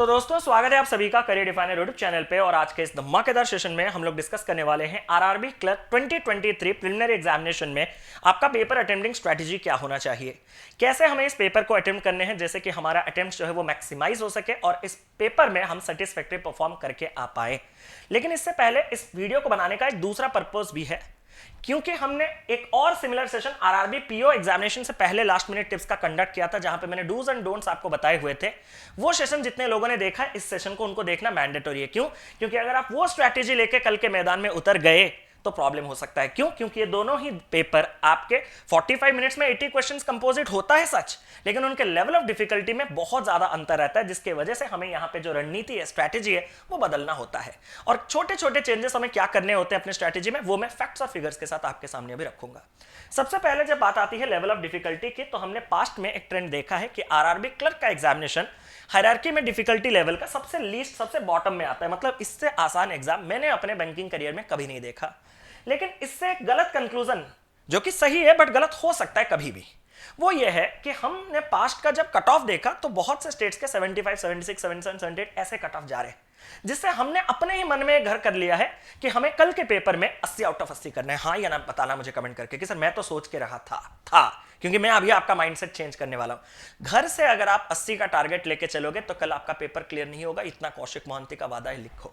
तो दोस्तों स्वागत है आप सभी का करियर डिफाइनर यूट्यूब चैनल पे। और आज के इस धमाकेदार सेशन में हम लोग डिस्कस करने वाले हैं आरआरबी क्लर्क 2023 प्रिलिमिनरी एग्जामिनेशन में आपका पेपर अटेम्प्टिंग स्ट्रेटजी क्या होना चाहिए, कैसे हमें इस पेपर को अटेम्प्ट करने हैं जैसे कि हमारा अटेम्प्ट जो है वो मैक्सिमाइज हो सके और इस पेपर में हम सेटिस्फैक्टरी परफॉर्म करके आ पाए। लेकिन इससे पहले इस वीडियो को बनाने का एक दूसरा पर्पस भी है, क्योंकि हमने एक और similar session RRB PO examination से पहले लास्ट मिनट टिप्स का कंडक्ट किया था, जहां पे मैंने डूज एंड डोंट्स आपको बताए हुए थे। वो सेशन जितने लोगों ने देखा है, इस सेशन को उनको देखना मैंडेटरी है। क्यों? क्योंकि अगर आप वो स्ट्रैटेजी लेके कल के मैदान में उतर गए तो प्रॉब्लम हो सकता है। क्यों? क्योंकि ये दोनों ही पेपर आपके 45 मिनट्स में 80 क्वेश्चंस कंपोजिट होता है सच, लेकिन उनके लेवल ऑफ डिफिकल्टी में बहुत ज्यादा अंतर रहता है, जिसकी वजह से हमें यहाँ पे जो रणनीति है, स्ट्रैटेजी है, वो बदलना होता है। और छोटे छोटे चेंजेस हमें क्या करने होते हैं अपने स्ट्रैटेजी में, वो मैं फैक्ट्स और फिगर्स के साथ आपके सामने भी रखूंगा। सबसे पहले जब बात आती है लेवल ऑफ डिफिकल्टी की, तो हमने पास्ट में एक ट्रेंड देखा है कि आरआरबी क्लर्क का एग्जामिनेशन हायरार्की में डिफिकल्टी लेवल का सबसे लीस्ट, सबसे बॉटम में आता है। मतलब इससे आसान एग्जाम मैंने अपने बैंकिंग करियर में कभी नहीं देखा। लेकिन इससे एक गलत कंक्लूजन, जो कि सही है बट गलत हो सकता है कभी भी, वो ये है कि हमने पास्ट का जब कट ऑफ देखा तो बहुत से स्टेट्स के 75, 76, 77, 78 ऐसे कट ऑफ जा रहे हैं, जिससे हमने अपने ही मन में घर कर लिया है कि हमें कल के पेपर में 80 आउट ऑफ 80 करना है। हाँ या ना बताना मुझे कमेंट करके कि सर मैं तो सोच के रहा था क्योंकि मैं अभी आपका माइंडसेट चेंज करने वाला हूं। घर से अगर आप 80 का टारगेट लेके चलोगे तो कल आपका पेपर क्लियर नहीं होगा, इतना कौशिक मोहंती का वादा है, लिखो।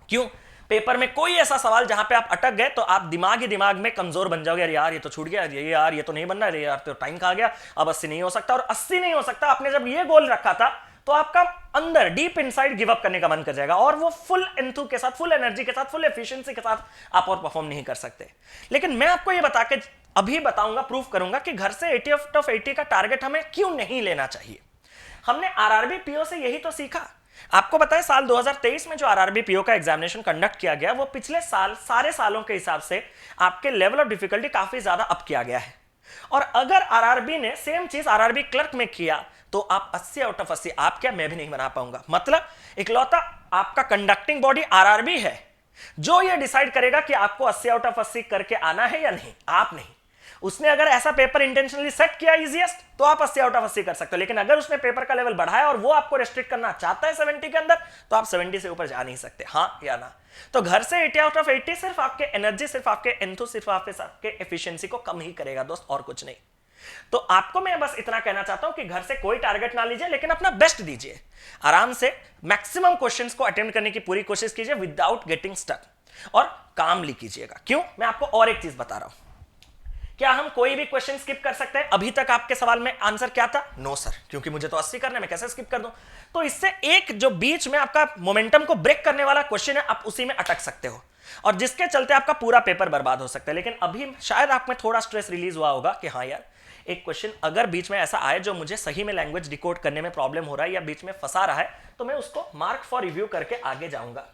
क्यों? पेपर में कोई ऐसा सवाल जहां पे आप अटक गए तो आप दिमाग ही दिमाग में कमजोर बन जाओगे। यार ये तो छूट गया, ये यार ये तो नहीं बनना, यार तो टाइम खा गया, अब 80 नहीं हो सकता। और 80 नहीं हो सकता, आपने जब ये गोल रखा था तो आपका अंदर डीप इनसाइड गिव अप करने का मन कर जाएगा, और वो फुल एंथू के साथ, फुल एनर्जी के साथ, फुल एफिशिएंसी के साथ आप और परफॉर्म नहीं कर सकते। लेकिन मैं आपको ये बता के अभी बताऊंगा, प्रूफ करूंगा कि घर से 80 आउट ऑफ 80 का टारगेट हमें क्यों नहीं लेना चाहिए। हमने आरआरबी पीओ से यही तो सीखा। आपको पता है साल 2023 में जो आरआरबी पीओ का एग्जामिनेशन कंडक्ट किया गया, वो पिछले साल सारे सालों के हिसाब से आपके लेवल ऑफ डिफिकल्टी काफी ज्यादा अप किया गया है। और अगर आरआरबी ने सेम चीज आरआरबी क्लर्क में किया तो आप 80 आउट ऑफ 80, आप क्या मैं भी नहीं बना पाऊंगा। मतलब इकलौता आपका कंडक्टिंग बॉडी आरआरबी है जो ये डिसाइड करेगा कि आपको 80 आउट ऑफ 80 करके आना है या नहीं, आप नहीं। उसने अगर ऐसा पेपर इंटेंशनली सेट किया इजीएस्ट, तो आप 80 आउट ऑफ 80 कर सकते हो। लेकिन अगर उसने पेपर का लेवल बढ़ाया और वो आपको रेस्ट्रिक्ट करना चाहता है 70 के अंदर, तो आप 70 से ऊपर जा नहीं सकते। हाँ या ना? तो घर से 80 आउट ऑफ 80 सिर्फ आपके एनर्जी, सिर्फ आपके एंथू, सिर्फ आपके एफिशिएंसी को कम ही करेगा दोस्त, और कुछ नहीं। तो आपको मैं बस इतना कहना चाहता हूं कि घर से कोई टारगेट ना लीजिए, लेकिन अपना बेस्ट दीजिए। आराम से मैक्सिमम क्वेश्चंस को अटेम्प्ट करने की पूरी कोशिश कीजिए विदाउट गेटिंग स्टक, और कामली कीजिएगा। क्यों? मैं आपको और एक चीज बता रहा हूं। क्या हम कोई भी क्वेश्चन स्किप कर सकते हैं? अभी तक आपके सवाल में आंसर क्या था? नो सर, क्योंकि मुझे तो 80 करना है, मैं कैसे स्किप कर दूं? तो इससे एक जो बीच में आपका मोमेंटम को ब्रेक करने वाला क्वेश्चन है, आप उसी में अटक सकते हो, और जिसके चलते आपका पूरा पेपर बर्बाद हो सकता है। लेकिन अभी शायद आप में थोड़ा स्ट्रेस रिलीज हुआ होगा कि हाँ यार, एक क्वेश्चन अगर बीच में ऐसा आए जो मुझे सही में लैंग्वेज डिकोड करने में प्रॉब्लम हो रहा है या बीच में फंसा रहा है, तो मैं उसको मार्क फॉर रिव्यू करके आगे जाऊंगा।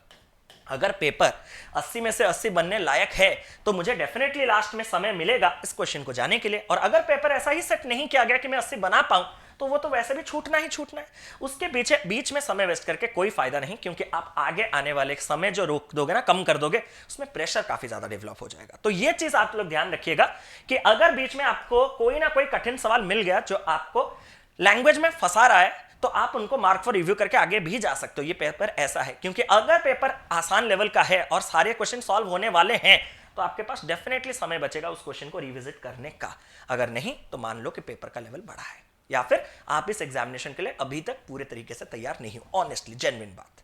अगर पेपर 80 में से 80 बनने लायक है तो मुझे डेफिनेटली लास्ट में समय मिलेगा इस क्वेश्चन को जाने के लिए। और अगर पेपर ऐसा ही सेट नहीं किया गया कि मैं 80 बना पाऊं, तो वो तो वैसे भी छूटना ही छूटना है। उसके पीछे बीच में समय वेस्ट करके कोई फायदा नहीं, क्योंकि आप आगे आने वाले समय जो रोक दोगे ना, कम कर दोगे, उसमें प्रेशर काफी ज्यादा डेवलप हो जाएगा। तो ये चीज आप लोग ध्यान रखिएगा कि अगर बीच में आपको कोई ना कोई कठिन सवाल मिल गया जो आपको लैंग्वेज में फंसा रहा है, तो आप उनको मार्क फॉर रिव्यू करके आगे भी जा सकते हो। ये पेपर ऐसा है, क्योंकि अगर पेपर आसान लेवल का है और सारे क्वेश्चन सॉल्व होने वाले हैं, तो आपके पास डेफिनेटली समय बचेगा उस क्वेश्चन को रिविजिट करने का। अगर नहीं, तो मान लो कि पेपर का लेवल बढ़ा है, या फिर आप इस एग्जामिनेशन के लिए अभी तक पूरे तरीके से तैयार नहीं हो। ऑनेस्टली जेन्युइन बात।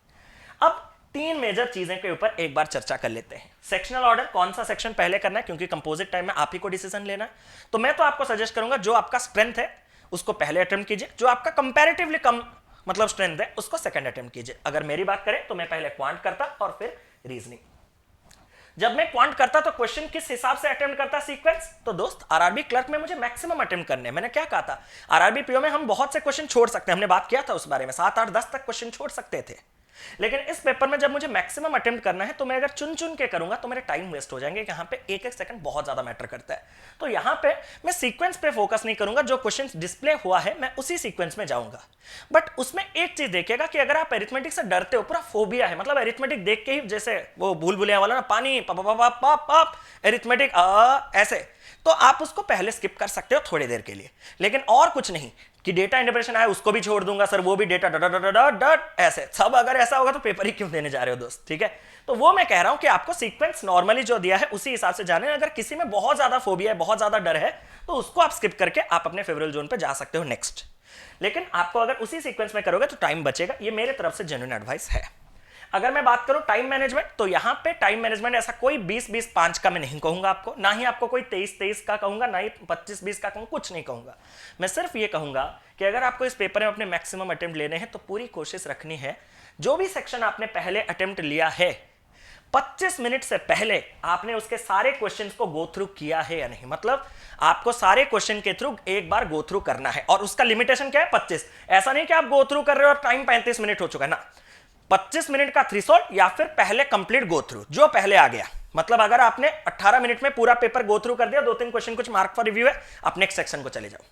अब 3 मेजर चीजें के ऊपर एक बार चर्चा कर लेते हैं। सेक्शनल ऑर्डर, कौन सा सेक्शन पहले करना है, क्योंकि कंपोजिट टाइम में आप ही को डिसीजन लेना है। तो मैं तो आपको सजेस्ट करूंगा जो आपका स्ट्रेंथ है उसको पहले अटेम्प्ट कीजिए, जो आपका कंपैरेटिवली कम मतलब स्ट्रेंथ है उसको सेकंड अटेम्प्ट कीजिए। अगर मेरी बात करें तो मैं पहले क्वांट करता और फिर रीजनिंग। जब मैं क्वांट करता तो क्वेश्चन किस हिसाब से अटेम्प्ट करता सीक्वेंस, तो दोस्त आरआरबी क्लर्क में मुझे मैक्सिमम अटेम्प्ट करने हैं। मैंने क्या कहा था, आरआरबी पीओ में हम बहुत से क्वेश्चन छोड़ सकते हैं, हमने बात किया था उस बारे में, 7, 8, 10 तक क्वेश्चन छोड़ सकते थे। लेकिन इस पेपर में जब मुझे मैक्सिमम अटेम्प्ट करना है, तो मैं अगर चुन चुन के करूंगा तो मेरे टाइम वेस्ट हो जाएंगे। यहाँ पे एक एक सेकंड बहुत ज्यादा मैटर करता है। तो यहाँ पे मैं सीक्वेंस पे फोकस नहीं करूंगा, जो क्वेश्चन डिस्प्ले हुआ है मैं उसी सीक्वेंस में जाऊंगा। बट उसमें एक चीज देखिएगा कि अगर आप एरिथमेटिक से डरते हो, पूरा फोबिया है, मतलब एरिथमेटिक देख के ही जैसे वो भूल भुलैया वाला ना, पानी पाप एरिथमेटिक ऐसे, तो आप उसको पहले स्किप कर सकते हो थोड़ी देर के लिए, लेकिन और कुछ नहीं। कि डेटा इंटरप्रिटेशन आया उसको भी छोड़ दूंगा सर, वो भी डेटा डट डट डट डट ऐसे सब, अगर ऐसा होगा तो पेपर ही क्यों देने जा रहे हो दोस्त, ठीक है। तो वो मैं कह रहा हूं कि आपको सीक्वेंस नॉर्मली जो दिया है उसी हिसाब से जाने। अगर किसी में बहुत ज्यादा फोबिया है, बहुत ज्यादा डर है, तो उसको आप स्किप करके आप अपने फेवरेट जोन पे जा सकते हो नेक्स्ट। लेकिन आपको अगर उसी सीक्वेंस में करोगे तो टाइम बचेगा, ये मेरे तरफ से जेन्युइन एडवाइस है। अगर मैं बात करूं टाइम मैनेजमेंट, तो यहां पे टाइम मैनेजमेंट ऐसा कोई 20-20-5 का मैं नहीं कहूंगा आपको, ना ही आपको कोई 23-23 का कहूंगा, ना ही 25-20 का कहूंगा, कुछ नहीं कहूंगा। मैं सिर्फ ये कहूंगा कि अगर आपको इस पेपर में अपने मैक्सिमम अटेम्प्ट लेने हैं तो पूरी कोशिश रखनी है जो भी सेक्शन आपने पहले अटेम्प्ट लिया है 25 मिनट से पहले आपने उसके सारे क्वेश्चंस को गो थ्रू किया है या नहीं। मतलब आपको सारे क्वेश्चन के थ्रू एक बार गो थ्रू करना है, और उसका लिमिटेशन क्या है 25। ऐसा नहीं कि आप गो थ्रू कर रहे हो और टाइम 35 मिनट हो चुका है ना, 25 मिनट का थ्रेशोल्ड या फिर पहले कंप्लीट गो थ्रू जो पहले आ गया। मतलब अगर आपने 18 मिनट में पूरा पेपर गो थ्रू कर दिया, 2-3 क्वेश्चन कुछ मार्क फॉर रिव्यू है, आप नेक्स्ट सेक्शन को चले जाओ।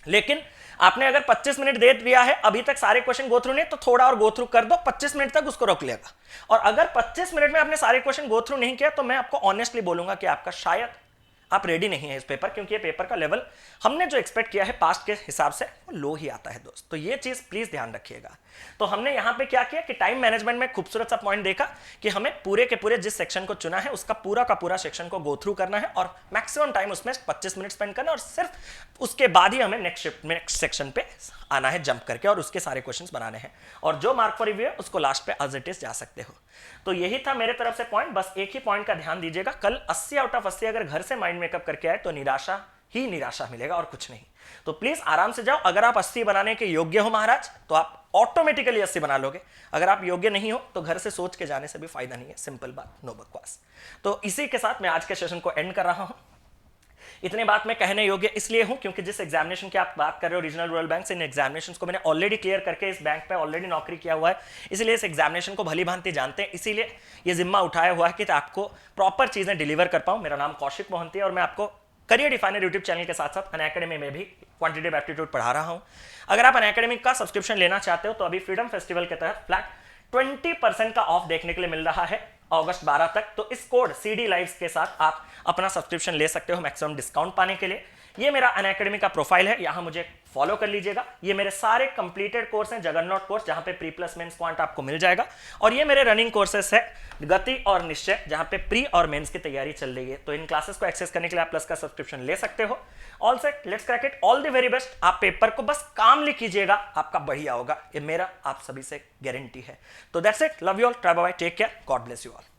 लेकिन आपने अगर 25 मिनट दे दिया है, अभी तक सारे क्वेश्चन गो थ्रू नहीं, तो थोड़ा और गो थ्रू कर दो, 25 मिनट तक उसको रोक लेगा। और अगर 25 मिनट में आपने सारे क्वेश्चन गो थ्रू नहीं किया तो मैं आपको ऑनेस्टली बोलूंगा कि आपका शायद आप रेडी नहीं है इस पेपर, क्योंकि ये पेपर का लेवल हमने जो एक्सपेक्ट किया है पास्ट के हिसाब से वो लो ही आता है दोस्त। तो ये चीज प्लीज ध्यान रखिएगा। तो हमने यहां पे क्या किया कि टाइम मैनेजमेंट में खूबसूरत सा पॉइंट देखा कि हमें पूरे के पूरे जिस सेक्शन को चुना है उसका पूरा का पूरा सेक्शन को गो थ्रू करना है और मैक्सिमम टाइम उसमें 25 मिनट स्पेंड करना है, और सिर्फ उसके बाद ही हमें नेक्स्ट सेक्शन पे आना है जंप करके और उसके सारे क्वेश्चंस बनाने हैं, और जो मार्क फॉर रिव्यू है उसको लास्ट पे एज इट इज जा सकते हो। तो यही था मेरे तरफ से पॉइंट। बस एक ही पॉइंट का ध्यान दीजिएगा, कल 80 आउट ऑफ 80 अगर घर से माइंड मेकअप करके आए तो निराशा ही निराशा मिलेगा और कुछ नहीं। तो प्लीज आराम से जाओ। अगर आप 80 बनाने के योग्य हो महाराज तो आप ऑटोमेटिकली 80 बना लोगे। अगर आप योग्य नहीं हो तो घर से सोच के जाने से भी फायदा नहीं है, सिंपल बात, नो बकवास। तो इसी के साथ मैं आज के सेशन को एंड कर रहा हूं। इतने बात मैं कहने योग्य इसलिए हूं क्योंकि जिस एग्जामिनेशन की आप बात कर रहे हो रीजनल रूरल बैंक से, इन एग्जामिनेशंस को मैंने ऑलरेडी क्लियर करके इस बैंक पे ऑलरेडी नौकरी किया हुआ है, इसलिए इस एग्जामिनेशन को भली भांति जानते हैं, इसीलिए ये जिम्मा उठाया हुआ है कि आपको प्रॉपर चीजें डिलीवर कर पाऊं। मेरा नाम कौशिक मोहंती है और मैं आपको करियर डिफाइनर यूट्यूब चैनल के साथ साथ अनअकैडमी में भी क्वांटिटेटिव एप्टीट्यूड पढ़ा रहा हूं। अगर आप अनअकैडमी का सब्सक्रिप्शन लेना चाहते हो तो अभी फ्रीडम फेस्टिवल के तहत फ्लैट 20% का ऑफ देखने के लिए मिल रहा है अगस्त 12 तक। तो इस कोड CD लाइव्स के साथ आप अपना सब्सक्रिप्शन ले सकते हो मैक्सिमम डिस्काउंट पाने के लिए। ये मेरा अनअकैडमी का प्रोफाइल है, यहां मुझे फॉलो कर लीजिएगा। ये मेरे सारे कंप्लीटेड कोर्स हैं, जगरनॉट कोर्स जहां पे प्री प्लस मेंस क्वांट आपको मिल जाएगा, और ये मेरे रनिंग कोर्सेस है गति और निश्चय जहां पे प्री और मेंस की तैयारी चल रही है। तो इन क्लासेस को एक्सेस करने के लिए आप प्लस का सब्सक्रिप्शन ले सकते हो। All set, let's crack it, all the very best. आप पेपर को बस कामली कीजिएगा, आपका बढ़िया होगा, ये मेरा आप सभी से गारंटी है। तो that's it, love you all, try bye, take care, God bless you all.